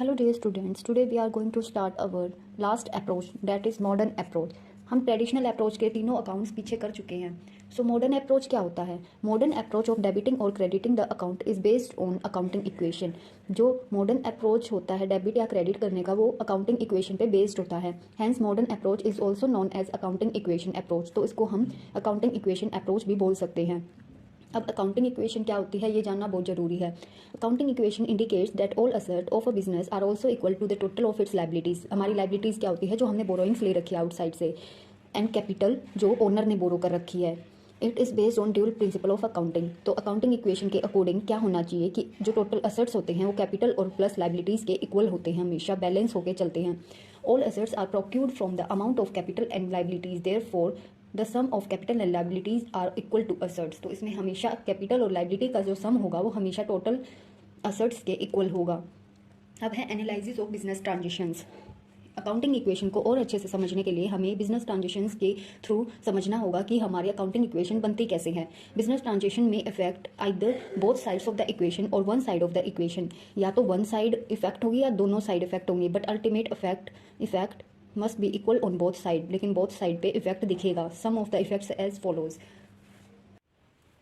Hello dear students, today we are going to start our last approach, that is modern approach. हम traditional approach के तीनों accounts पीछे कर चुके हैं. सो मॉडर्न अप्रोच क्या होता है? मॉडर्न अप्रोच ऑफ डेबिटिंग और crediting the account is based on accounting equation. जो मॉडर्न अप्रोच होता है डेबिट या क्रेडिट करने का, वो अकाउंटिंग इक्वेशन पे बेस्ड होता है. Hence modern approach is also known as accounting equation approach. तो इसको हम अकाउंटिंग इक्वेशन अप्रोच भी बोल सकते हैं. अब अकाउंटिंग इक्वेशन क्या होती है ये जानना बहुत जरूरी है. Accounting equation indicates that all asset of a business are also equal to the total of its liabilities. हमारी लाइबिलिटीज क्या होती है? जो हमने बोरोइंग्स ले रखी है आउटसाइड से, एंड कैपिटल जो ओनर ने बोरो कर रखी है. It is based on dual principle of accounting. तो अकाउंटिंग इक्वेशन के अकॉर्डिंग क्या होना चाहिए कि जो टोटल असेट्स होते हैं वो कैपिटल और प्लस लाइबिलिटीज़ के इक्वल होते हैं, हमेशा बैलेंस होकर चलते हैं. All assets are procured from the amount of capital and liabilities, therefore the sum of capital and liabilities are equal to assets. तो इसमें हमेशा कैपिटल और लाइबिलिटी का जो सम होगा वो हमेशा टोटल असेट्स के इक्वल होगा. अब है analysis of business transactions. Accounting equation को और अच्छे से समझने के लिए हमें बिजनेस ट्रांजेक्शन्स के थ्रू समझना होगा कि हमारी अकाउंटिंग इक्वेशन बनती कैसे है. बिजनेस ट्रांजेक्शन में effect either both sides of the equation और one side of the equation. या तो वन साइड इफेक्ट होगी या दोनों साइड इफेक्ट होंगे, but ultimate effect must be equal on both side. लेकिन बोथ साइड पे इफेक्ट दिखेगा. Sum of the effects as follows.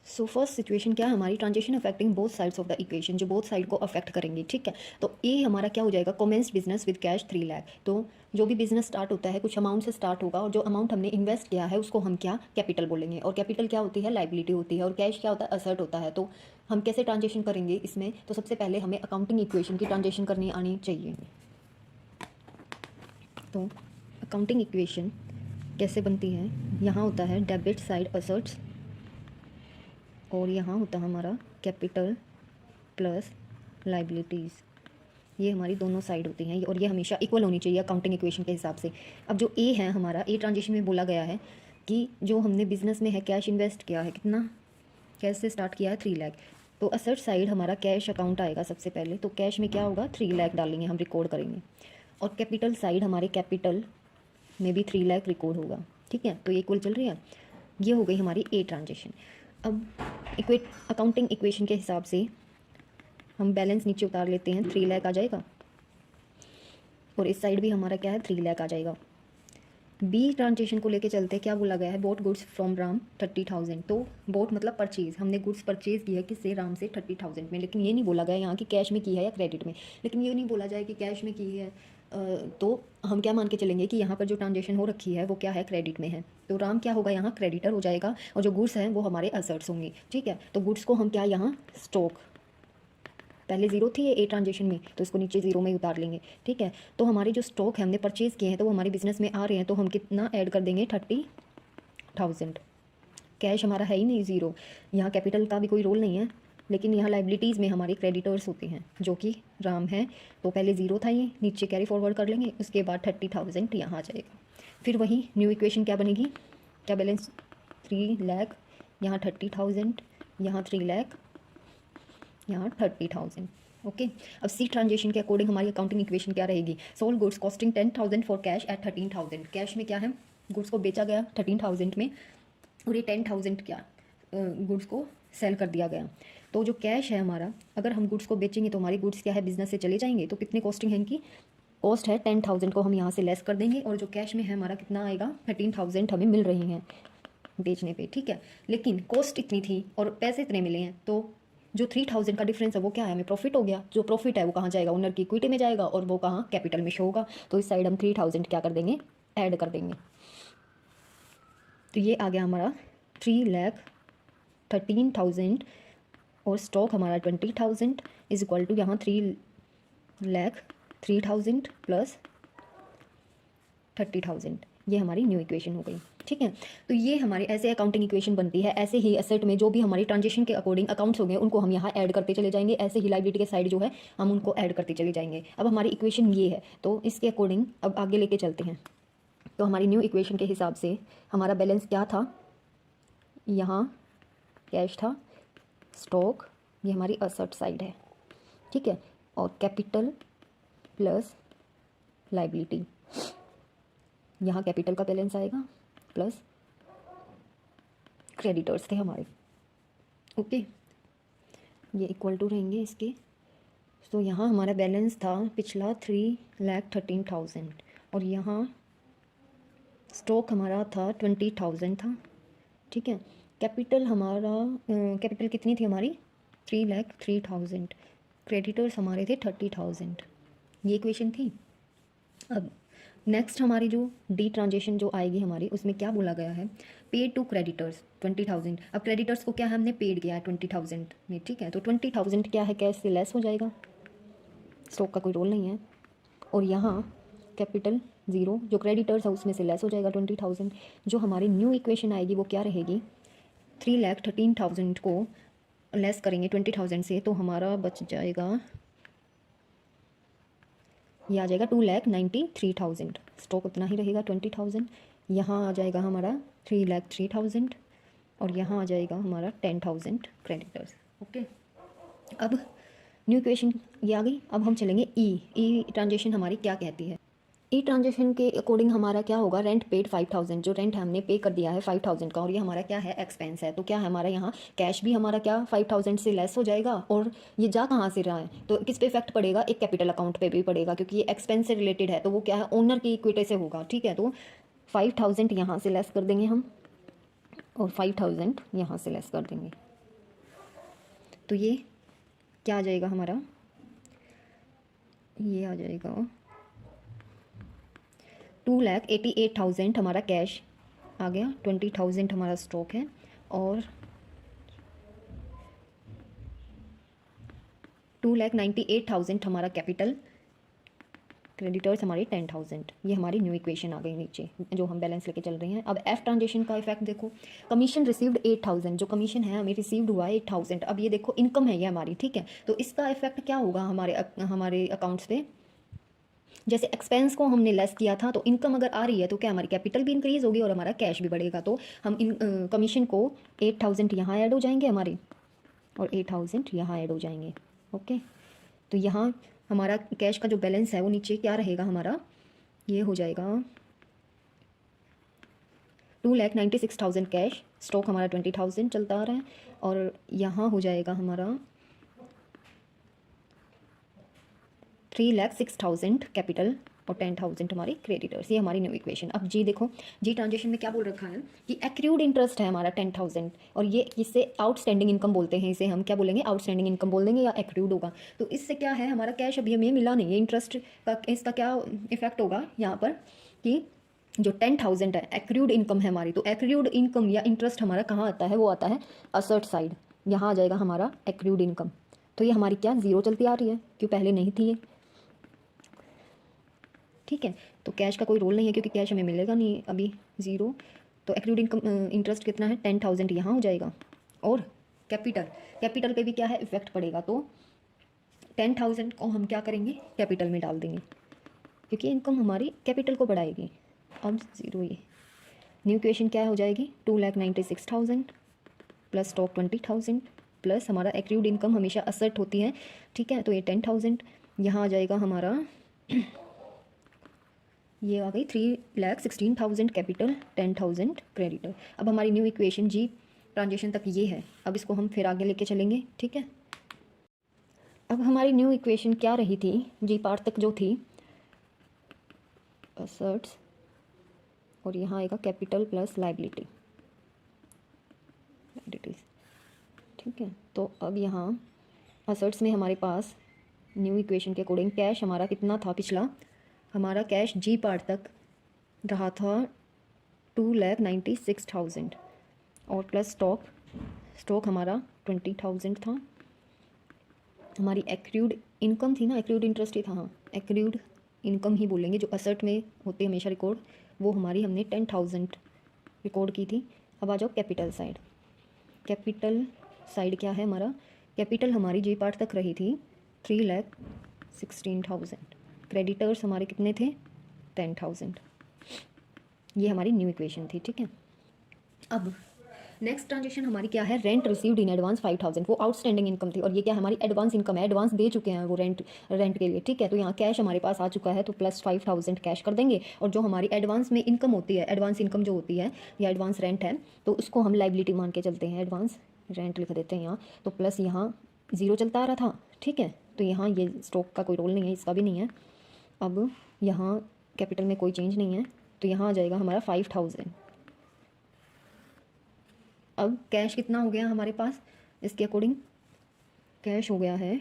So first situation क्या है हमारी? Transaction affecting both sides of the equation, जो बोथ साइड को affect करेंगी. ठीक है, तो ये हमारा क्या हो जाएगा? Commence business with cash 3 lakh. तो जो भी बिजनेस स्टार्ट होता है कुछ अमाउंट से स्टार्ट होगा, और जो अमाउंट हमने इन्वेस्ट किया है उसको हम क्या कैपिटल बोलेंगे. और कैपिटल क्या होती है? लाइबिलिटी होती है. और कैश क्या होता है? असेट होता है. तो हम कैसे ट्रांजेक्शन करेंगे इसमें? तो सबसे पहले हमें अकाउंटिंग इक्वेशन की ट्रांजेक्शन करनी आनी चाहिए. तो अकाउंटिंग इक्वेशन कैसे बनती है? यहाँ होता है डेबिट साइड असेट्स, और यहाँ होता है हमारा कैपिटल प्लस लाइबिलिटीज़. ये हमारी दोनों साइड होती हैं, और ये हमेशा इक्वल होनी चाहिए अकाउंटिंग इक्वेशन के हिसाब से. अब जो ए है हमारा, ए ट्रांजेक्शन में बोला गया है कि जो हमने बिजनेस में है कैश इन्वेस्ट किया है, कितना कैश से स्टार्ट किया है? 3 लाख. तो असेट साइड हमारा कैश अकाउंट आएगा सबसे पहले. तो कैश में क्या होगा? 3 लाख डालेंगे, हम रिकॉर्ड करेंगे. और कैपिटल साइड हमारे कैपिटल में भी 3 लाख रिकॉर्ड होगा. ठीक है, तो ये इक्वल चल रही है. ये हो गई हमारी ए ट्रांजेक्शन. अब अकाउंटिंग इक्वेशन के हिसाब से हम बैलेंस नीचे उतार लेते हैं. 3 लाख आ जाएगा, और इस साइड भी हमारा क्या है? 3 लाख आ जाएगा. बी ट्रांजेक्शन को लेके चलते हैं. क्या बोला गया है? Boat goods from Ram 30,000. तो बोट मतलब परचेज, हमने गुड्स परचेज की है किससे? राम से 30,000 में. लेकिन ये नहीं बोला गया यहाँ कि कैश में की है या क्रेडिट में. लेकिन ये नहीं बोला जाए कि कैश में की है, तो हम क्या मान के चलेंगे कि यहाँ पर जो ट्रांजेक्शन हो रखी है वो क्या है? क्रेडिट में है. तो राम क्या होगा? यहाँ क्रेडिटर हो जाएगा, और जो गुड्स हैं वो हमारे असेट्स होंगे. ठीक है, तो गुड्स को हम क्या यहाँ स्टॉक, पहले जीरो थी ये ए ट्रांजेक्शन में, तो इसको नीचे जीरो में ही उतार लेंगे. ठीक है, तो हमारे जो स्टॉक है हमने परचेज किए हैं तो वो हमारे बिजनेस में आ रहे हैं, तो हम कितना ऐड कर देंगे? 30,000. कैश हमारा है ही नहीं, ज़ीरो. यहाँ कैपिटल का भी कोई रोल नहीं है, लेकिन यहाँ लाइबिलिटीज़ में हमारे क्रेडिटर्स होते हैं जो कि राम है. तो पहले ज़ीरो था, ये नीचे कैरी फॉरवर्ड कर लेंगे, उसके बाद 30,000 यहाँ आ जाएगा. फिर वही न्यू इक्वेशन क्या बनेगी? क्या बैलेंस? 3 लाख, यहाँ 30,000, यहाँ 3 लाख, यहाँ 30,000. ओके. अब सी ट्रांजेक्शन के अकॉर्डिंग हमारी अकाउंटिंग इक्वेशन क्या रहेगी? Sold goods costing 10,000 for cash at 13,000. Cash में क्या है? गुड्स को बेचा गया 13,000 में, और ये 10,000 क्या गुड्स को सेल कर दिया गया. तो जो कैश है हमारा, अगर हम गुड्स को बेचेंगे तो हमारी गुड्स क्या है? बिजनेस से चले जाएंगे. तो कितने कॉस्टिंग है इनकी? कॉस्ट है 10,000 को हम यहाँ से लेस कर देंगे, और जो कैश में है हमारा कितना आएगा? 13,000 हमें मिल रही हैं बेचने पे. ठीक है, लेकिन कॉस्ट इतनी थी और पैसे इतने मिले हैं, तो जो 3,000 का डिफरेंस है वो क्या है? हमें प्रॉफिट हो गया. जो प्रॉफिट है वो कहाँ जाएगा? ओनर की इक्विटी में जाएगा, और वो कहाँ? कैपिटल में शो होगा. तो इस साइड हम 3,000 क्या कर देंगे? ऐड कर देंगे. तो ये आ गया हमारा 3,13,000, और स्टॉक हमारा 20,000 इज इक्वल टू यहाँ 3,03,000 प्लस 30,000. ये हमारी न्यू इक्वेशन हो गई. ठीक है, तो ये हमारी ऐसे अकाउंटिंग इक्वेशन बनती है. ऐसे ही एसेट में जो भी हमारी ट्रांजेक्शन के अकॉर्डिंग अकाउंट्स होंगे उनको हम यहाँ ऐड करते चले जाएंगे. ऐसे ही लाइबिलिटी के साइड जो है हम उनको ऐड करते चले जाएंगे. अब हमारी इक्वेशन ये है, तो इसके अकॉर्डिंग अब आगे लेके चलते हैं. तो हमारी न्यू इक्वेशन के हिसाब से हमारा बैलेंस क्या था? यहाँ कैश था, स्टॉक, ये हमारी असेट साइड है. ठीक है, और कैपिटल प्लस लाइबिलिटी, यहाँ कैपिटल का बैलेंस आएगा प्लस क्रेडिटर्स थे हमारे. ओके, ये इक्वल टू रहेंगे इसके. तो यहाँ हमारा बैलेंस था पिछला 3,13,000 और यहाँ स्टॉक हमारा था 20,000 था, ठीक है। कैपिटल हमारा कैपिटल कितनी थी हमारी 3,03,000, क्रेडिटर्स हमारे थे 30,000, ये इक्वेशन थी। अब नेक्स्ट हमारी जो डी ट्रांजेक्शन जो आएगी हमारी, उसमें क्या बोला गया है, पेड टू क्रेडिटर्स 20,000। अब क्रेडिटर्स को क्या है हमने पेड किया है 20,000 में, ठीक है। तो 20,000 क्या है, कैश से लेस हो जाएगा, स्टॉक का कोई रोल नहीं है। और यहाँ कैपिटल ज़ीरो, जो क्रेडिटर्स है उसमें से लेस हो जाएगा 20,000। जो हमारी न्यू इक्वेशन आएगी वो क्या रहेगी, 3,13,000 को लेस करेंगे 20,000 से, तो हमारा बच जाएगा, ये आ जाएगा 2,93,000। स्टॉक उतना ही रहेगा 20,000। यहाँ आ जाएगा हमारा 3,03,000 और यहाँ आ जाएगा हमारा 10,000 क्रेडिटर्स। ओके, अब न्यू इक्वेशन ये आ गई। अब हम चलेंगे ई ट्रांजेक्शन हमारी क्या कहती है। ई ट्रांजेक्शन के अकॉर्डिंग हमारा क्या होगा, रेंट पेड 5,000, जो रेंट हमने पे कर दिया है 5,000 का, और ये हमारा क्या है, एक्सपेंस है। तो क्या है हमारा यहाँ कैश भी हमारा क्या 5,000 से लेस हो जाएगा, और ये जा कहाँ से रहा है, तो किस पे इफेक्ट पड़ेगा, एक कैपिटल अकाउंट पे भी पड़ेगा, क्योंकि ये एक्सपेंस से रिलेटेड है, तो वो क्या है ओनर की इक्विटी से होगा, ठीक है। तो 5,000 यहाँ से लेस कर देंगे हम, और 5,000 यहाँ से लेस कर देंगे, तो ये क्या आ जाएगा हमारा, ये आ जाएगा 2,88,000 हमारा कैश आ गया, 20,000 हमारा स्टॉक है, और 2,98,000 हमारा कैपिटल, क्रेडिटर्स हमारे 10,000। ये हमारी न्यू इक्वेशन आ गई नीचे, जो हम बैलेंस लेके चल रहे हैं। अब एफ ट्रांजेक्शन का इफेक्ट देखो, कमीशन रिसीव्ड 8,000, जो कमीशन है हमें रिसीव्ड हुआ है 8,000। अब ये देखो इनकम है ये हमारी, ठीक है। तो इसका इफेक्ट क्या होगा हमारे अकाउंट्स पे, जैसे एक्सपेंस को हमने लेस किया था, तो इनकम अगर आ रही है तो क्या हमारी कैपिटल भी इंक्रीज होगी और हमारा कैश भी बढ़ेगा। तो हम इन कमीशन को 8,000 यहाँ ऐड हो जाएंगे हमारे, और 8,000 यहाँ ऐड हो जाएंगे। ओके, तो यहाँ हमारा कैश का जो बैलेंस है वो नीचे क्या रहेगा हमारा, ये हो जाएगा 2,96,000 कैश, स्टॉक हमारा 20,000 चलता आ रहा है, और यहाँ हो जाएगा हमारा 3,06,000 कैपिटल और 10,000 हमारी क्रेडिटर्स। ये हमारी न्यू इक्वेशन। अब जी देखो, जी ट्रांजेक्शन में क्या बोल रखा है कि एक्रूड इंटरेस्ट है हमारा 10,000, और ये इससे आउटस्टैंडिंग इनकम बोलते हैं, इसे हम क्या बोलेंगे, आउटस्टैंडिंग इनकम बोल देंगे या एक्रूड होगा। तो इससे क्या है, हमारा कैश अभी हमें मिला नहीं है, इंटरेस्ट का इसका क्या इफेक्ट होगा यहाँ पर कि जो 10,000 है एक्रूड इनकम है हमारी, तो एक्रूड इनकम या इंटरेस्ट हमारा कहाँ आता है, वो आता है असर्ट साइड, यहाँ आ जाएगा हमारा एक्रूड इनकम। तो ये हमारी क्या ज़ीरो चलती आ रही है, क्यों पहले नहीं थी ये, ठीक है। तो कैश का कोई रोल नहीं है क्योंकि कैश हमें मिलेगा नहीं अभी, ज़ीरो। तो एक्रूड इनकम इंटरेस्ट कितना है, 10,000 यहाँ हो जाएगा, और कैपिटल पे भी क्या है इफेक्ट पड़ेगा, तो 10,000 को हम क्या करेंगे, कैपिटल में डाल देंगे, क्योंकि इनकम हमारी कैपिटल को बढ़ाएगी। अब ज़ीरो, ये न्यू इक्वेशन क्या हो जाएगी, 2,96,000 प्लस स्टॉक 20,000 प्लस हमारा एक्रूड इनकम हमेशा असर्ट होती है, ठीक है। तो ये 10,000 यहाँ आ जाएगा हमारा ये आ गई 3,16,000 कैपिटल, 10,000 क्रेडिटर। अब हमारी न्यू इक्वेशन जी ट्रांजेक्शन तक ये है। अब इसको हम फिर आगे लेके चलेंगे, ठीक है। अब हमारी न्यू इक्वेशन क्या रही थी, जी पार्ट तक जो थी, असर्ट्स, और यहाँ आएगा कैपिटल प्लस लाइबिलिटीज, ठीक है। तो अब यहाँ असर्ट्स में हमारे पास न्यू इक्वेशन के अकॉर्डिंग कैश हमारा कितना था, पिछला हमारा कैश जी पार्ट तक रहा था 2,96,000, और प्लस स्टॉक हमारा 20,000 था। हमारी एक्रूड इनकम थी ना, एक्रूड इंटरेस्ट ही था, हाँ एक्रूड इनकम ही बोलेंगे, जो असर्ट में होते हमेशा रिकॉर्ड, वो हमारी हमने 10,000 रिकॉर्ड की थी। अब आ जाओ कैपिटल साइड। कैपिटल साइड क्या है हमारा, कैपिटल हमारी जी पार्ट तक रही थी 3,16,000, क्रेडिटर्स हमारे कितने थे, 10,000। ये हमारी न्यू इक्वेशन थी, ठीक है। अब नेक्स्ट ट्रांजेक्शन हमारी क्या है, रेंट रिसीव्ड इन एडवांस 5,000, वो आउटस्टैंडिंग इनकम थी, और ये क्या हमारी एडवांस इनकम है, एडवांस दे चुके हैं वो रेंट के लिए, ठीक है। तो यहाँ कैश हमारे पास आ चुका है, तो प्लस 5,000 कैश कर देंगे, और जो हमारी एडवांस में इनकम होती है, एडवांस इनकम जो होती है या एडवांस रेंट है, तो उसको हम लाइबिलिटी मान के चलते हैं, एडवांस रेंट लिख देते हैं यहाँ, तो प्लस यहाँ ज़ीरो चलता आ रहा था, ठीक है। तो यहाँ ये स्टॉक का कोई रोल नहीं है, इसका भी नहीं है। अब यहाँ कैपिटल में कोई चेंज नहीं है, तो यहाँ आ जाएगा हमारा 5000। अब कैश कितना हो गया हमारे पास, इसके अकॉर्डिंग कैश हो गया है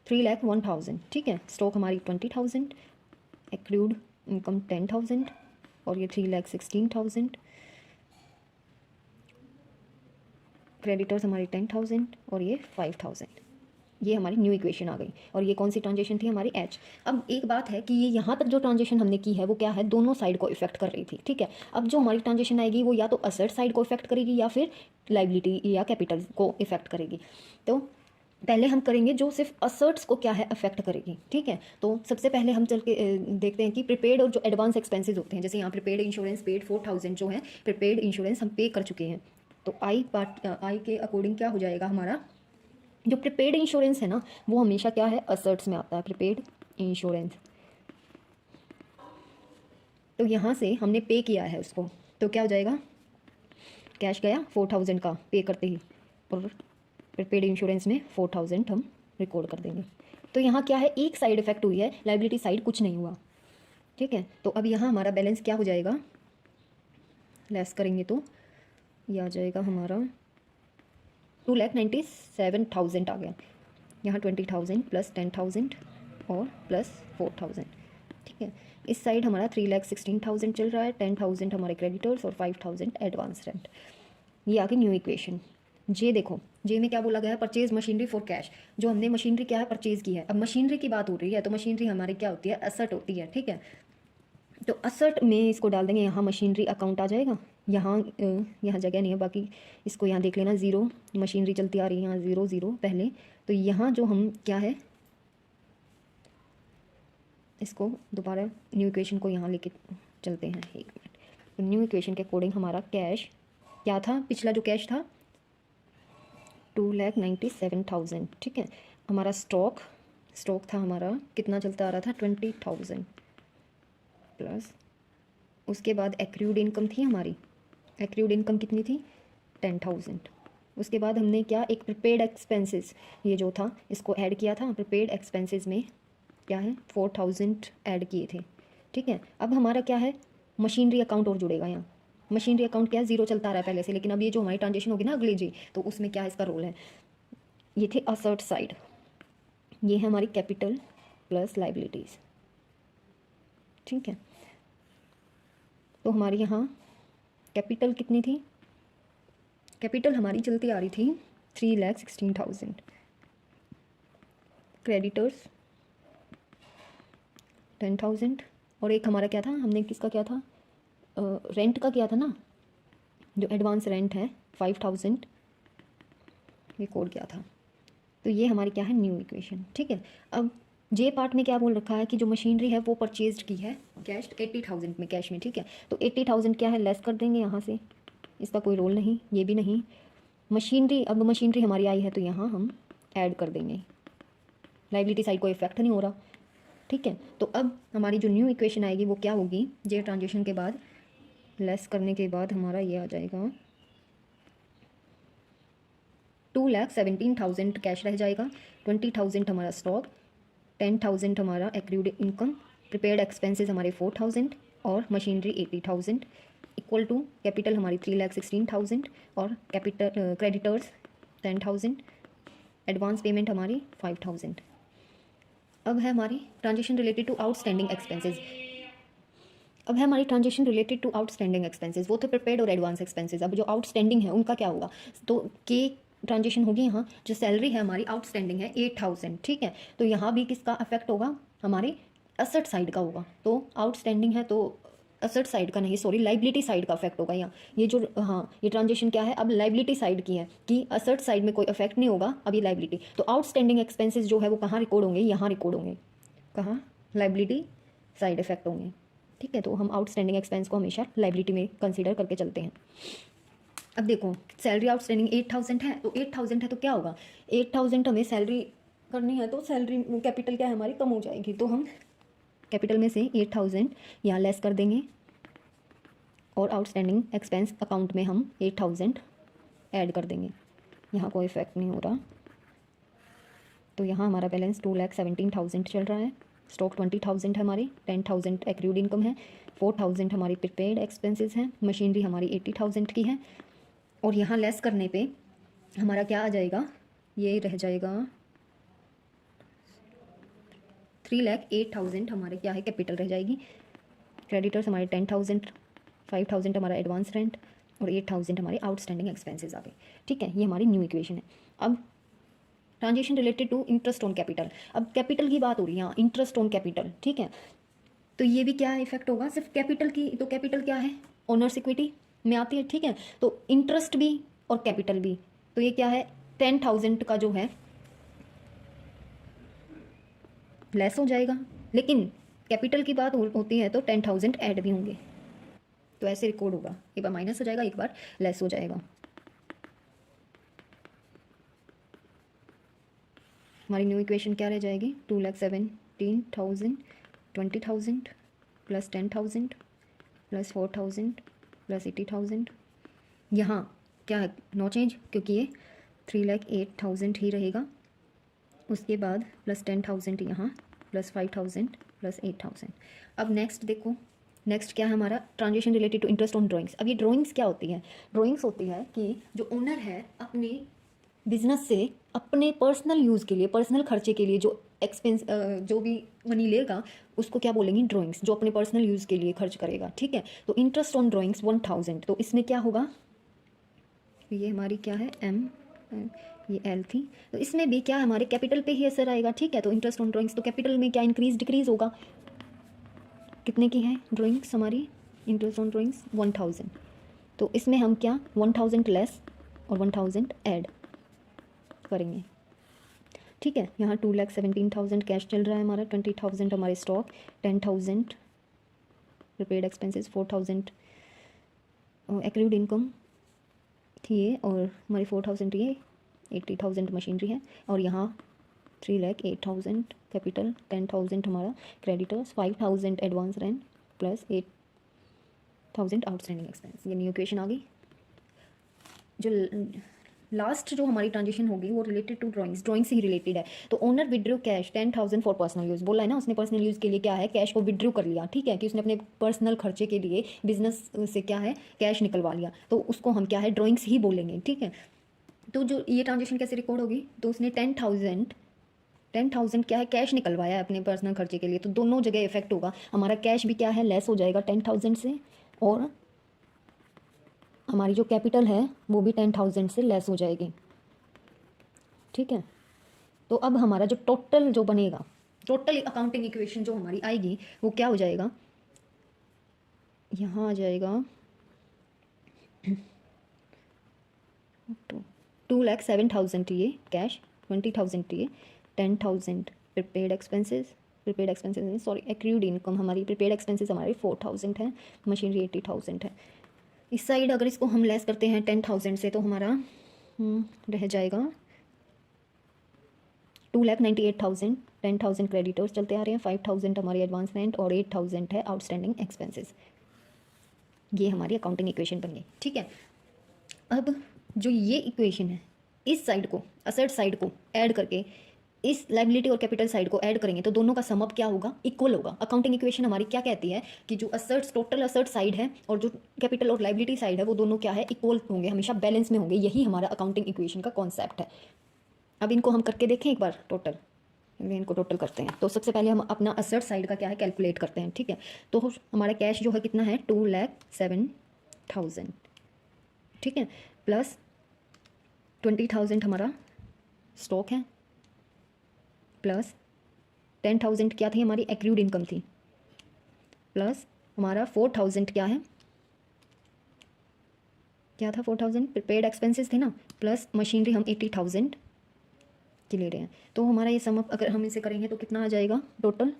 3,01,000। ठीक है, स्टॉक हमारी 20,000, एक्रूड इनकम 10,000 और ये 3,16,000, क्रेडिटर्स हमारी 10,000 और ये 5,000। ये हमारी न्यू इक्वेशन आ गई। और ये कौन सी ट्रांजेक्शन थी हमारी, एच। अब एक बात है कि ये यहाँ तक जो ट्रांजेक्शन हमने की है वो क्या है, दोनों साइड को इफेक्ट कर रही थी। ठीक है, अब जो हमारी ट्रांजेक्शन आएगी वो या तो असेट साइड को इफेक्ट करेगी या फिर लाइबिलिटी या कैपिटल को इफेक्ट करेगी। तो पहले हम करेंगे जो सिर्फ असर्ट्स को क्या है अफेक्ट करेगी। ठीक है, तो सबसे पहले हम चल के देखते हैं कि प्रीपेड और जो एडवांस एक्सपेंसेस होते हैं, जैसे यहाँ प्रीपेड इंश्योरेंस पेड 4,000 जो है प्रीपेड इंश्योरेंस हम पे कर चुके हैं। तो आई के अकॉर्डिंग क्या हो जाएगा हमारा, जो प्रीपेड इंश्योरेंस है ना वो हमेशा क्या है असर्ट्स में आता है, प्रीपेड इंश्योरेंस। तो यहाँ से हमने पे किया है उसको, तो क्या हो जाएगा, कैश गया 4,000 का पे करते ही, और प्रीपेड इंश्योरेंस में 4,000 हम रिकॉर्ड कर देंगे। तो यहाँ क्या है, एक साइड इफेक्ट हुई है, लाइबिलिटी साइड कुछ नहीं हुआ। ठीक है, तो अब यहाँ हमारा बैलेंस क्या हो जाएगा, लेस करेंगे तो ये आ जाएगा हमारा 2,97,000 आ गया। यहाँ 20,000 प्लस 10,000 और प्लस 4,000। ठीक है, इस साइड हमारा 3,16,000 चल रहा है, 10,000 हमारे क्रेडिटर्स और 5,000 एडवांस रेंट। ये आ गई न्यू इक्वेशन। जे देखो, जे में क्या बोला गया है, परचेज मशीनरी फॉर कैश। जो हमने मशीनरी क्या है परचेज की है। अब मशीनरी की बात हो रही है तो मशीनरी हमारी क्या होती है, एसेट होती है। ठीक है, तो असर्ट में इसको डाल देंगे, यहाँ मशीनरी अकाउंट आ जाएगा। यहाँ जगह नहीं है, बाकी इसको यहाँ देख लेना, ज़ीरो मशीनरी चलती आ रही है, यहाँ 0 0 पहले। तो यहाँ जो हम क्या है, इसको दोबारा न्यू इक्वेशन को यहाँ लेके चलते हैं, एक मिनट। तो न्यू इक्वेशन के अकॉर्डिंग हमारा कैश क्या था, पिछला जो कैश था 2,97,000। ठीक है, हमारा स्टॉक था हमारा कितना चलता आ रहा था, 20,000 प्लस उसके बाद एक्रूड इनकम थी हमारी, एक्रूड इनकम कितनी थी, 10,000। उसके बाद हमने क्या, एक प्रीपेड एक्सपेंसेस ये जो था इसको ऐड किया था, प्रीपेड एक्सपेंसेस में क्या है 4,000 ऐड किए थे। ठीक है, अब हमारा क्या है, मशीनरी अकाउंट और जुड़ेगा। यहाँ मशीनरी अकाउंट क्या है, 0 चलता रहा है पहले से, लेकिन अब ये जो हमारी ट्रांजेक्शन होगी ना अगली जी, तो उसमें क्या है इसका रोल है, ये थे असर्ट साइड, ये है हमारी कैपिटल प्लस लाइबिलिटीज़। ठीक है, तो हमारी यहाँ कैपिटल कितनी थी, कैपिटल हमारी चलती आ रही थी 3,16,000, क्रेडिटर्स 10,000 और एक हमारा क्या था, हमने किसका क्या था, रेंट का किया था ना, जो एडवांस रेंट है 5,000 रिकॉर्ड किया था। तो ये हमारी क्या है, न्यू इक्वेशन। ठीक है, अब जे पार्ट में क्या बोल रखा है कि जो मशीनरी है वो परचेज्ड की है कैश 80,000 में, कैश में। ठीक है, तो 80,000 क्या है, लेस कर देंगे यहाँ से, इसका कोई रोल नहीं, ये भी नहीं। मशीनरी, अब मशीनरी हमारी आई है तो यहाँ हम ऐड कर देंगे, लाइबिलिटी साइड को इफेक्ट नहीं हो रहा। ठीक है, तो अब हमारी जो न्यू इक्वेशन आएगी वो क्या होगी, जे ट्रांजेक्शन के बाद लेस करने के बाद हमारा ये आ जाएगा 2,17,000 कैश रह जाएगा, 20,000 हमारा स्टॉक, 10,000 हमारा एक्रूड इनकम, प्रीपेड एक्सपेंसेस हमारे 4,000 और मशीनरी 80,000 इक्वल टू कैपिटल हमारी 3,16,000 और कैपिटल क्रेडिटर्स 10,000, एडवांस पेमेंट हमारी 5,000। अब है हमारी transaction related to outstanding expenses. अब है हमारी transaction related to outstanding expenses, वो तो प्रीपेड और एडवांस एक्सपेंसेस। अब जो आउटस्टैंडिंग है उनका क्या होगा, तो के ट्रांजेक्शन होगी। यहाँ जो सैलरी है हमारी आउटस्टैंडिंग है 8,000। ठीक है, तो यहाँ भी किसका अफेक्ट होगा, हमारे असेट साइड का होगा। तो आउटस्टैंडिंग है तो असेट साइड का नहीं, सॉरी लाइबिलिटी साइड का अफेक्ट होगा यहाँ। ये जो ये ट्रांजेक्शन क्या है, अब लाइबिलिटी साइड की है कि असेट साइड में कोई अफेक्ट नहीं होगा, अब ये लाइबिलिटी। तो आउटस्टैंडिंग एक्सपेंसेस जो है वो कहाँ रिकॉर्ड होंगे, यहाँ रिकॉर्ड होंगे, कहाँ, लाइबिलिटी साइड इफेक्ट होंगे। ठीक है, तो हम आउटस्टैंडिंग एक्सपेंस को हमेशा लाइबिलिटी में कंसीडर करके चलते हैं। अब देखो सैलरी आउटस्टैंडिंग 8,000 है, तो 8,000 है तो क्या होगा, 8,000 हमें सैलरी करनी है तो सैलरी कैपिटल क्या है हमारी कम हो जाएगी, तो हम कैपिटल में से 8,000 यहाँ लेस कर देंगे और आउटस्टैंडिंग एक्सपेंस अकाउंट में हम 8,000 ऐड कर देंगे। यहाँ कोई इफेक्ट नहीं हो रहा। तो यहाँ हमारा बैलेंस 2,17,000 चल रहा है, स्टॉक 20,000 है हमारी, 10,000 एक्रूड इनकम है, 4,000 हमारी प्रीपेड एक्सपेंसेस हैं, मशीनरी हमारी 80,000 की है, और यहाँ लेस करने पे हमारा क्या आ जाएगा, ये रह जाएगा 3,08,000 हमारे क्या है कैपिटल रह जाएगी। क्रेडिटर्स हमारे 10,000, 5,000 हमारा एडवांस रेंट और 8,000 हमारे आउटस्टैंडिंग एक्सपेंसेस आ गए। ठीक है, ये हमारी न्यू इक्वेशन है। अब transaction related to interest on capital, अब कैपिटल की बात हो रही है यहाँ, इंटरेस्ट ऑन कैपिटल। ठीक है, तो ये भी क्या इफेक्ट होगा सिर्फ कैपिटल की, तो कैपिटल क्या है ओनर्स इक्विटी में आती है। ठीक है, तो इंटरेस्ट भी और कैपिटल भी, तो ये क्या है 10,000 का जो है लेस हो जाएगा, लेकिन कैपिटल की बात होती है तो 10,000 ऐड भी होंगे, तो ऐसे रिकॉर्ड होगा, एक बार माइनस हो जाएगा, एक बार लेस हो जाएगा। हमारी न्यू इक्वेशन क्या रह जाएगी, 2,17,000, 20,000 प्लस 10,000 प्लस 4,000 प्लस 80,000। यहाँ क्या है नो चेंज, क्योंकि ये 3,08,000 ही रहेगा। उसके बाद प्लस 10,000 यहाँ, प्लस 5,000 प्लस 8,000। अब नेक्स्ट देखो, नेक्स्ट क्या है हमारा transaction related to interest on drawings. अब ये ड्राइंग्स क्या होती है, ड्राइंग्स होती है कि जो ओनर है अपने बिजनेस से अपने पर्सनल यूज़ के लिए, पर्सनल खर्चे के लिए जो एक्सपेंस जो भी मनी लेगा उसको क्या बोलेंगे ड्राइंग्स, जो अपने पर्सनल यूज़ के लिए खर्च करेगा। ठीक है, तो इंटरेस्ट ऑन ड्राइंग्स 1,000, तो इसमें क्या होगा, ये हमारी क्या है एम, ये एल थी, तो इसमें भी क्या हमारे कैपिटल पे ही असर आएगा। ठीक है, तो इंटरेस्ट ऑन ड्राइंग्स, तो कैपिटल में क्या इंक्रीज डिक्रीज होगा, कितने की है ड्राइंग्स हमारी, इंटरेस्ट ऑन ड्राइंग्स 1,000, तो इसमें हम क्या 1,000 लेस और 1,000 ऐड करेंगे। ठीक है, यहाँ 2,17,000 कैश चल रहा है हमारा, 20,000 हमारे stock, 10,000 prepaid expenses, 4,000 accrued income थी ये, और हमारी 4,000 ये, 80,000 मशीनरी है, और यहाँ 3,08,000 कैपिटल, 10,000 हमारा creditors, 5,000 advance rent plus 8,000 outstanding expense. ये न्यू इक्वेशन आ गई। जो लास्ट जो हमारी ट्रांजेक्शन होगी वो रिलेटेड टू ड्राइंग्स से ही रिलेटेड है। तो owner withdrew cash 10,000 for personal use, बोला है ना उसने, पर्सनल यूज़ के लिए क्या है कैश को विड्रू कर लिया। ठीक है, कि उसने अपने पर्सनल खर्चे के लिए बिजनेस से क्या है कैश निकलवा लिया, तो उसको हम क्या है ड्राइंग्स ही बोलेंगे। ठीक है, तो जो ये ट्रांजेक्शन कैसे रिकॉर्ड होगी, तो उसने 10,000 क्या है कैश निकलवाया है अपने पर्सनल खर्चे के लिए, तो दोनों जगह इफेक्ट होगा। हमारा कैश भी क्या है लेस हो जाएगा 10,000 से, और हमारी जो कैपिटल है वो भी 10,000 से लेस हो जाएगी। ठीक है, तो अब हमारा जो टोटल जो बनेगा, टोटल अकाउंटिंग इक्वेशन जो हमारी आएगी वो क्या हो जाएगा, यहाँ आ जाएगा 2,07,000 ये कैश, 20,000 ये, 10,000 prepaid expenses sorry accrued income, हमारी प्रीपेड एक्सपेंसेस हमारी 4,000 है, मशीनरी 80,000 है। इस साइड अगर इसको हम लेस करते हैं 10,000 से, तो हमारा रह जाएगा 2,98,000, 10,000 क्रेडिटर्स चलते आ रहे हैं, 5,000 हमारी एडवांस रेंट और 8,000 है आउटस्टैंडिंग एक्सपेंसेस। ये हमारी अकाउंटिंग इक्वेशन बन गई। ठीक है, अब जो ये इक्वेशन है इस साइड को, असेट साइड को ऐड करके इस लाइबिलिटी और कैपिटल साइड को ऐड करेंगे तो दोनों का समअप क्या होगा, इक्वल होगा। अकाउंटिंग इक्वेशन हमारी क्या कहती है कि जो असेट्स टोटल असेट साइड है और जो कैपिटल और लाइबिलिटी साइड है वो दोनों क्या है इक्वल होंगे, हमेशा बैलेंस में होंगे। यही हमारा अकाउंटिंग इक्वेशन का कॉन्सेप्ट है। अब इनको हम करके देखें एक बार टोटल, इनको टोटल करते हैं। तो सबसे पहले हम अपना असेट साइड का क्या है कैलकुलेट करते हैं। ठीक है, तो हमारा कैश जो है कितना है 2,07,000। ठीक है, प्लस 20,000 हमारा स्टॉक है, प्लस 10,000 क्या थी हमारी एक्रूड इनकम थी, प्लस हमारा 4,000 क्या है, क्या था 4,000 प्रीपेड एक्सपेंसेस थे ना, प्लस मशीनरी हम 80,000 की ले रहे हैं। तो हमारा ये समअप अगर हम इसे करेंगे तो कितना आ जाएगा टोटल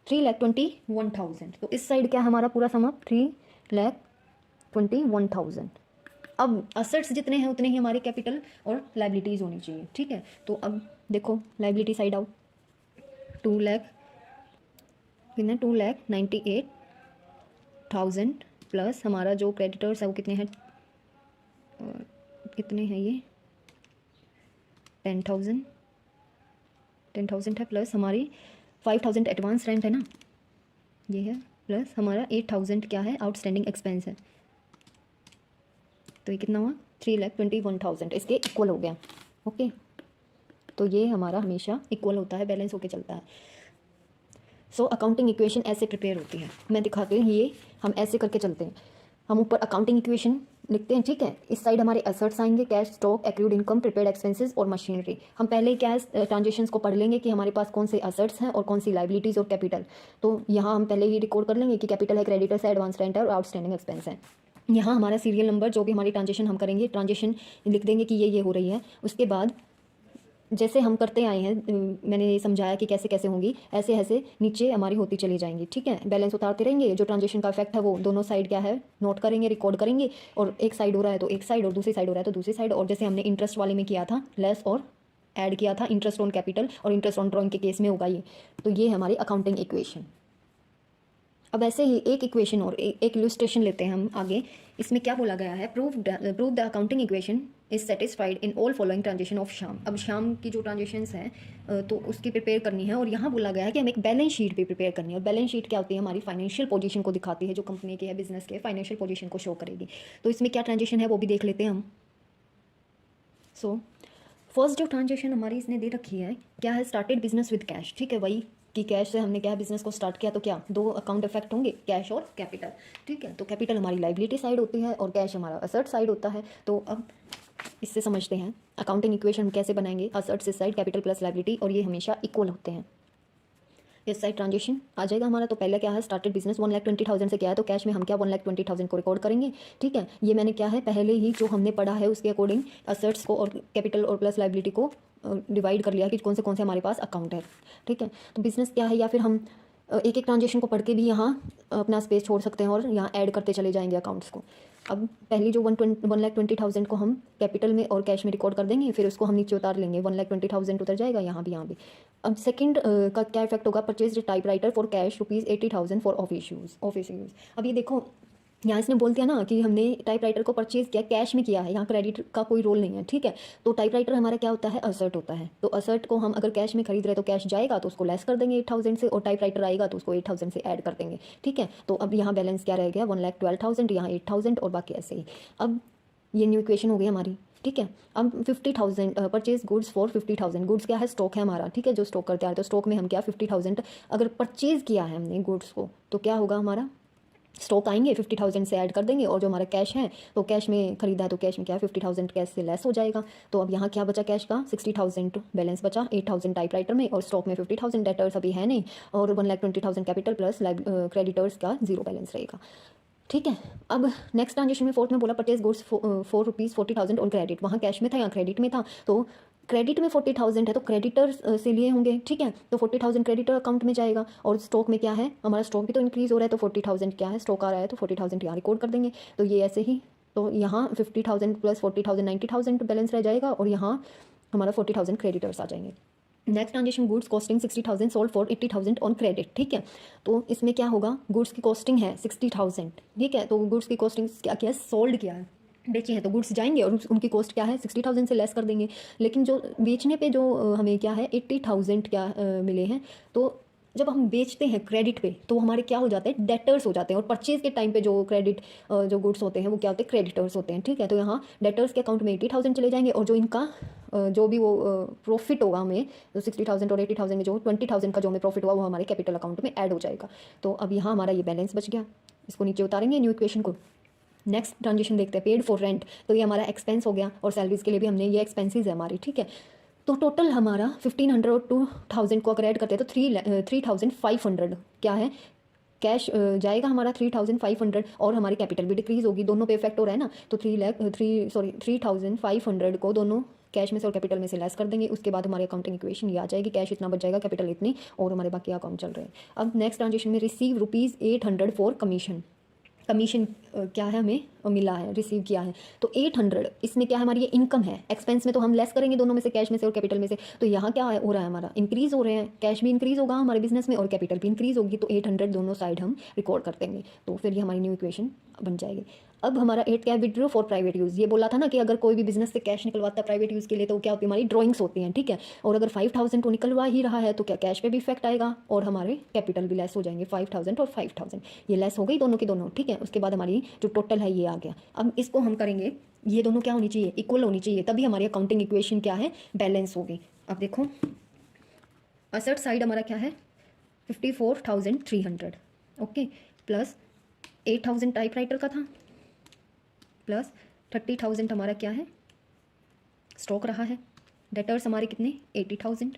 3,21,000। तो इस साइड क्या हमारा पूरा समअप 3,21,000। अब असेट्स जितने हैं उतने ही हमारे कैपिटल और लाइबिलिटीज़ होनी चाहिए। ठीक है, तो अब देखो लाइबिलिटी साइड आओ, 2,98,000 प्लस हमारा जो क्रेडिटर्स है वो कितने हैं, कितने हैं ये 10,000 है, प्लस हमारी 5,000 एडवांस रेंट है ना, ये है, प्लस हमारा 8,000 क्या है, आउटस्टैंडिंग एक्सपेंस है। तो ये कितना हुआ, 3,21,000 इसके इक्वल हो गया। ओके, तो ये हमारा हमेशा इक्वल होता है, बैलेंस होके चलता है। सो अकाउंटिंग इक्वेशन ऐसे प्रिपेयर होती है, मैं दिखाती हूँ। ये हम ऐसे करके चलते हैं, हम ऊपर अकाउंटिंग इक्वेशन लिखते हैं, ठीक है। इस साइड हमारे एसेट्स आएंगे, cash, stock, accrued income, prepared expenses और मशीनरी। हम पहले कैश ट्रांजेक्शंस को पढ़ लेंगे कि हमारे पास कौन से एसेट्स हैं और कौन सी लाइबिलिटीज़ और कैपिटल। तो यहाँ हम पहले ही रिकॉर्ड कर लेंगे कि कैपिटल है, क्रेडिटर्स है, एडवांस रेंट है और आउटस्टैंडिंग एक्सपेंस है। यहाँ हमारा सीरियल नंबर, जो भी हमारी ट्रांजेक्शन हम करेंगे, ट्रांजेक्शन लिख देंगे कि ये हो रही है। उसके बाद जैसे हम करते आए हैं, मैंने ये समझाया कि कैसे कैसे होंगी, ऐसे ऐसे नीचे हमारी होती चली जाएंगी, ठीक है। बैलेंस उतारते रहेंगे, जो ट्रांजेक्शन का इफेक्ट है वो दोनों साइड क्या है नोट करेंगे, रिकॉर्ड करेंगे। और एक साइड हो रहा है तो एक साइड, और दूसरी साइड हो रहा है तो दूसरी साइड। और जैसे हमने इंटरेस्ट वाले में किया था, लेस और ऐड किया था, इंटरेस्ट ऑन कैपिटल और इंटरेस्ट ऑन ड्रॉइंग के केस में होगा ये। तो ये हमारी अकाउंटिंग इक्वेशन। अब ऐसे ही एक इक्वेशन और एक इलस्ट्रेशन लेते हैं हम आगे। इसमें क्या बोला गया है, prove the accounting equation is satisfied in all following transaction of शाम। अब शाम की जो ट्रांजेक्शन्स हैं तो उसकी प्रिपेयर करनी है, और यहाँ बोला गया है कि हमें एक बैलेंस शीट भी प्रिपेयर करनी है। और बैलेंस शीट क्या होती है, हमारी फाइनेंशियल पोजीशन को दिखाती है, जो कंपनी के है, बिजनेस के फाइनेंशियल पोजीशन को शो करेगी। तो इसमें क्या ट्रांजेक्शन है वो भी देख लेते हैं हम। सो फर्स्ट जो ट्रांजेक्शन हमारी इसने दे रखी है, क्या है, स्टार्टेड बिजनेस विद कैश, ठीक है। वही कि कैश से हमने क्या बिजनेस को स्टार्ट किया, तो क्या दो अकाउंट इफेक्ट होंगे, कैश और कैपिटल, ठीक है। तो कैपिटल हमारी लाइबिलिटी साइड होती है और कैश हमारा असेट साइड होता है। तो अब इससे समझते हैं अकाउंटिंग इक्वेशन कैसे बनाएंगे, असेट्स इस साइड, कैपिटल प्लस लाइबिलिटी, और ये हमेशा इक्वल होते हैं। इस साइड ट्रांजेक्शन आ जाएगा हमारा। तो पहले क्या है, स्टार्टेड बिजनेस 1,20,000 से क्या है, तो कैश में हम क्या 1,20,000 को रिकॉर्ड करेंगे, ठीक है। ये मैंने क्या है पहले ही जो हमने पढ़ा है उसके अकॉर्डिंग असेट्स को और कैपिटल और प्लस लाइबिलिटी को डिवाइड कर लिया कि कौन से हमारे पास अकाउंट है, ठीक है। तो बिजनेस क्या है, या फिर हम एक एक ट्रांजेक्शन को पढ़ के भी यहाँ अपना स्पेस छोड़ सकते हैं और यहाँ ऐड करते चले जाएंगे अकाउंट्स को। अब पहली जो 1,20,000 को हम कैपिटल में और कैश में रिकॉर्ड कर देंगे, फिर उसको हम नीचे उतार लेंगे, 1,20,000 उतर जाएगा यहाँ भी, यहाँ भी। अब सेकंड का क्या इफेक्ट होगा, purchase type writer for cash ₹80,000 for office use. अब ये देखो, यहाँ इसने बोल दिया ना कि हमने टाइप राइटर को परचेज किया, कैश में किया है, यहाँ क्रेडिट का कोई रोल नहीं है, ठीक है। तो टाइप राइटर हमारा क्या होता है, असर्ट होता है। तो असर्ट को हम अगर कैश में खरीद रहे तो कैश जाएगा तो उसको लेस कर देंगे 8,000 से, और टाइप राइटर आएगा तो उसको 8,000 से ऐड कर देंगे, ठीक है। तो अब यहाँ बैलेंस क्या रह गया, 1,12,000, यहाँ 8,000 और बाकी ऐसे ही। अब ये न्यू इक्वेशन हो गई हमारी, ठीक है। अब 50,000 परचेज गुड्स फॉर 50,000, गुड्स क्या है, स्टॉक है हमारा, ठीक है, जो स्टॉक करते हैं। तो स्टॉक में हम क्या 50,000 अगर परचेज किया है हमने गुड्स को, तो क्या होगा, हमारा स्टॉक आएंगे 50,000 से ऐड कर देंगे, और जो हमारा कैश है तो कैश में खरीदा है तो कैश में क्या है 50,000 कैश से लेस हो जाएगा। तो अब यहाँ क्या बचा, कैश का 60,000 बैलेंस बचा, 8,000 टाइप राइटर में, और स्टॉक में 50,000, डेटर्स अभी है नहीं, और 1,20,000 कैपिटल प्लस क्रेडिटर्स का जीरो बैलेंस रहेगा, ठीक है। अब नेक्स्ट ट्रांजेक्शन में फोर्थ में बोला purchase goods for ₹40,000 on credit, वहाँ कैश में था, यहाँ क्रेडिट में था। तो क्रेडिट में 40,000 है तो क्रेडिटर से लिए होंगे, ठीक है। तो 40,000 क्रेडिटर अकाउंट में जाएगा, और स्टॉक में क्या है, हमारा स्टॉक भी तो इंक्रीज हो रहा है, तो 40,000 क्या है, स्टॉक आ रहा है, तो 40,000 यहाँ रिकॉर्ड कर देंगे। तो ये ऐसे ही, तो यहाँ 50,000 प्लस 40,000 90,000 बैलेंस रह जाएगा, और यहाँ हमारा 40,000 क्रेडिटर्स आ जाएंगे। Next transaction goods costing 60,000 sold for 80,000 on credit, ठीक है। तो इसमें क्या होगा, गुड्स की कॉस्टिंग है 60,000, ठीक है। तो गुड्स की कॉस्टिंग क्या किया है, सोल्ड किया है, बेचे हैं, तो गुड्स जाएंगे और उनकी कॉस्ट क्या है 60,000 से लेस कर देंगे। लेकिन जो बेचने पे जो हमें क्या है 80,000 क्या मिले हैं, तो जब हम बेचते हैं क्रेडिट पे तो हमारे क्या हो जाते हैं, डेटर्स हो जाते हैं। और परचेज के टाइम पे जो क्रेडिट जो गुड्स होते हैं वो क्या होते हैं, क्रेडिटर्स होते हैं, ठीक है। तो यहाँ डेटर्स के अकाउंट में 80,000 चले जाएंगे, और जो इनका जो भी वो प्रॉफिट होगा हमें, तो 60,000 और 80,000 में जो 20,000 का जो हमें प्रॉफिट हुआ वो हमारे कैपिटल अकाउंट में ऐड हो जाएगा। तो अब यहाँ हमारा ये बैलेंस बच गया, इसको नीचे उतारेंगे न्यू इक्वेशन को। नेक्स्ट ट्रांजेक्शन देखते हैं, पेड फॉर रेंट, तो ये हमारा एक्सपेंस हो गया, और सैलरीज के लिए भी हमने ये एक्सपेंसेस है हमारी, ठीक है। तो टोटल हमारा 1,500 और 2,000 को अगर ऐड करते हैं तो 3,500 क्या है, कैश जाएगा हमारा 3,500, और हमारी कैपिटल भी डिक्रीज होगी, दोनों पे इफेक्ट हो रहा है ना। तो 3,500 को दोनों कैश में से और कैपिटल में से लेस कर देंगे। उसके बाद हमारी अकाउंटिंग इक्वेशन ये आ जाएगी, कैश इतना बच जाएगा, कैपिटल इतनी, और हमारे बाकी अकाउंट चल रहे हैं। अब नेक्स्ट ट्रांजेक्शन में रिसीव ₹800 फॉर कमीशन क्या है, हमें मिला है, रिसीव किया है, तो 800 इसमें क्या है, हमारी ये इनकम है। एक्सपेंस में तो हम लेस करेंगे दोनों में से, कैश में से और कैपिटल में से। तो यहाँ क्या हो रहा है, हमारा इंक्रीज हो रहे हैं, कैश भी इंक्रीज होगा हमारे बिजनेस में और कैपिटल भी इंक्रीज होगी। तो 800 दोनों साइड हम रिकॉर्ड कर देंगे, तो फिर ये हमारी न्यू इक्वेशन बन जाएगी। अब हमारा 8 क्या है, विड्रॉ फॉर प्राइवेट यूज़। ये बोला था ना कि अगर कोई भी बिजनेस से कैश निकलवाता है प्राइवेट यूज़ के लिए तो क्या होती है, हमारी ड्रॉइंग्स होती हैं, ठीक है। और अगर 5000 को निकलवा ही रहा है तो क्या कैश पे भी इफेक्ट आएगा और हमारे कैपिटल भी लेस हो जाएंगे, 5000 और 5000 ये लेस हो गई दोनों की दोनों, ठीक है। उसके बाद हमारी जो टोटल है ये आ गया। अब इसको हम करेंगे, ये दोनों क्या होनी चाहिए, इक्वल होनी चाहिए, तभी हमारी अकाउंटिंग इक्वेशन क्या है, बैलेंस होगी। अब देखो असेट साइड हमारा क्या है, 54,300, ओके, प्लस 8,000 टाइपराइटर का था, प्लस 30,000 हमारा क्या है, स्टॉक रहा है। डेटर्स हमारे कितने, 80,000।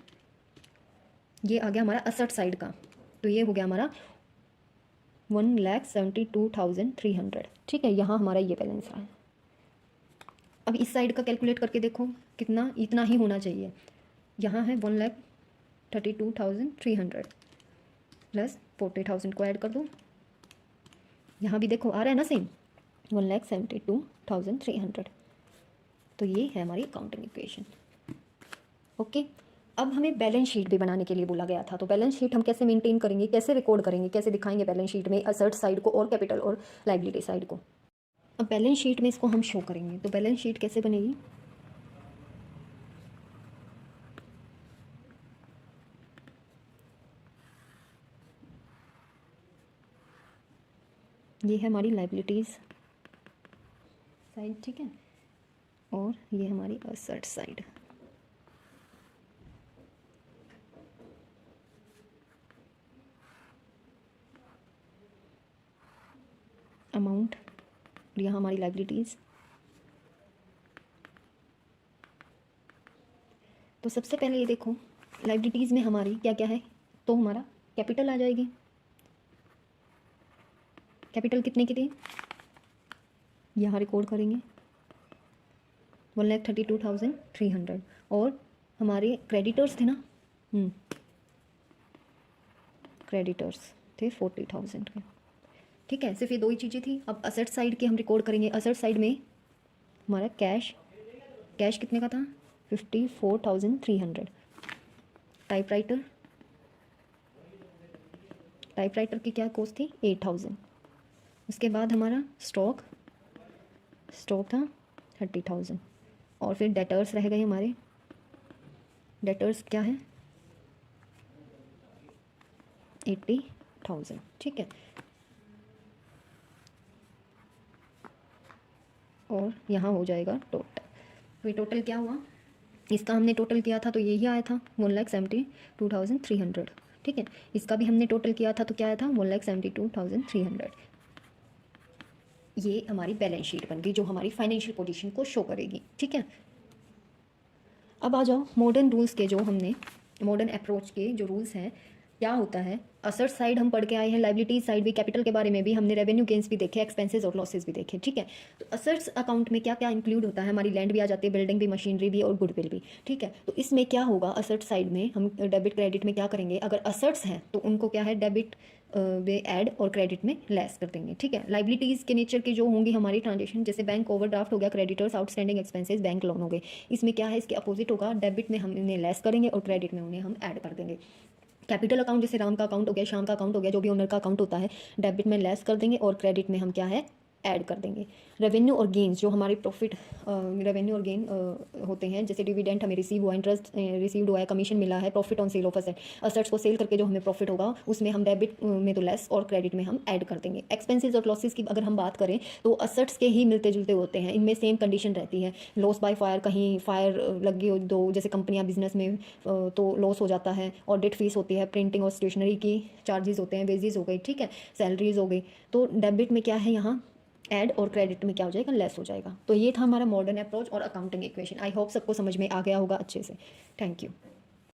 ये आ गया हमारा असेट साइड का, तो ये हो गया हमारा 1,72,300, ठीक है। यहाँ हमारा ये बैलेंस रहा है। अब इस साइड का कैलकुलेट करके देखो कितना, इतना ही होना चाहिए। यहाँ है 1,32,300 प्लस 40,000 को ऐड कर दो, यहाँ भी देखो आ रहा है ना सेम, 1,72,300। तो ये है हमारी अकाउंटिंग इक्वेशन, ओके। अब हमें बैलेंस शीट भी बनाने के लिए बोला गया था, तो बैलेंस शीट हम कैसे मेंटेन करेंगे, कैसे रिकॉर्ड करेंगे, कैसे दिखाएंगे बैलेंस शीट में असेट साइड को और कैपिटल और लायबिलिटी साइड को। अब बैलेंस शीट में इसको हम शो करेंगे, तो बैलेंस शीट कैसे बनेगी, ये है हमारी लायबिलिटीज़ साइड, ठीक है, और ये हमारी असेट साइड। अमाउंट, यहाँ हमारी लायबिलिटीज़। तो सबसे पहले ये देखो लायबिलिटीज़ में हमारी क्या क्या है, तो हमारा कैपिटल आ जाएगी। कैपिटल कितने की थी, यहाँ रिकॉर्ड करेंगे 1,32,300, और हमारे क्रेडिटर्स थे ना, क्रेडिटर्स थे 40,000 के, ठीक है। सिर्फ ये दो ही चीज़ें थी। अब असेट साइड की हम रिकॉर्ड करेंगे। असेट साइड में हमारा कैश, कैश कितने का था, 54,300। टाइपराइटर, टाइपराइटर की क्या कॉस्ट थी, 8,000। उसके बाद हमारा स्टॉक, स्टॉक था 30,000, और फिर डेटर्स रह गए हमारे। डेटर्स क्या है, 80,000, ठीक है। और यहाँ हो जाएगा टोटल। तो ये टोटल क्या हुआ, इसका हमने टोटल किया था तो यही आया था 1,72,300, ठीक है। इसका भी हमने टोटल किया था तो क्या आया था, 1,72,300। ये हमारी बैलेंस शीट बन गई जो हमारी फाइनेंशियल पोजीशन को शो करेगी, ठीक है। अब आ जाओ मॉडर्न रूल्स के, जो हमने मॉडर्न अप्रोच के जो रूल्स हैं, क्या होता है। असेट साइड हम पढ़ के आए हैं, लायबिलिटी साइड भी, कैपिटल के बारे में भी हमने, रेवेन्यू गेन्स भी देखे, एक्सपेंसेस और लॉसेस भी देखे, ठीक है। तो असेट्स अकाउंट में क्या क्या इंक्लूड होता है, हमारी लैंड भी आ जाती है, बिल्डिंग भी, मशीनरी भी और गुडविल भी, ठीक है। तो इसमें क्या होगा, असेट साइड में हम डेबिट क्रेडिट में क्या करेंगे, अगर असेट्स हैं तो उनको क्या है, डेबिट वे ऐड और क्रेडिट में लेस कर देंगे, ठीक है। लायबिलिटीज़ के नेचर की जो होंगी हमारी ट्रांजेक्शन, जैसे बैंक ओवरड्राफ्ट हो गया, creditors, outstanding expenses, bank loan हो गए, इसमें क्या है, इसके अपोजिट होगा, डेबिट में हम इन्हें लेस करेंगे और क्रेडिट में उन्हें हम ऐड कर देंगे। कैपिटल अकाउंट जैसे राम का अकाउंट हो गया, श्याम का अकाउंट हो गया, जो भी ओनर का अकाउंट होता है, डेबिट में लेस कर देंगे और क्रेडिट में हम क्या है, ऐड कर देंगे। रेवेन्यू और गेन्स, जो हमारे प्रॉफिट, रेवेन्यू और गेन होते हैं, जैसे डिविडेंड हमें रिसीव हुआ, इंटरेस्ट रिसीव्ड हुआ है, कमीशन मिला है, profit on sale of asset, assets को सेल करके जो हमें प्रॉफिट होगा उसमें हम डेबिट में तो लेस और क्रेडिट में हम ऐड कर देंगे। एक्सपेंसेस और लॉसेस की अगर हम बात करें तो असेट्स के ही मिलते जुलते होते हैं, इनमें सेम कंडीशन रहती है। लॉस बाय फायर, कहीं फायर लग गई दो, जैसे कंपनियां बिजनेस में, तो लॉस हो जाता है। ऑडिट फीस होती है, प्रिंटिंग और स्टेशनरी की चार्जेस होते हैं, वेजेस हो गई, ठीक है, सैलरीज हो गई। तो डेबिट में क्या है, यहाँ ऐड और क्रेडिट में क्या हो जाएगा, लेस हो जाएगा। तो ये था हमारा मॉडर्न अप्रोच और अकाउंटिंग इक्वेशन। आई होप सबको समझ में आ गया होगा अच्छे से। Thank you.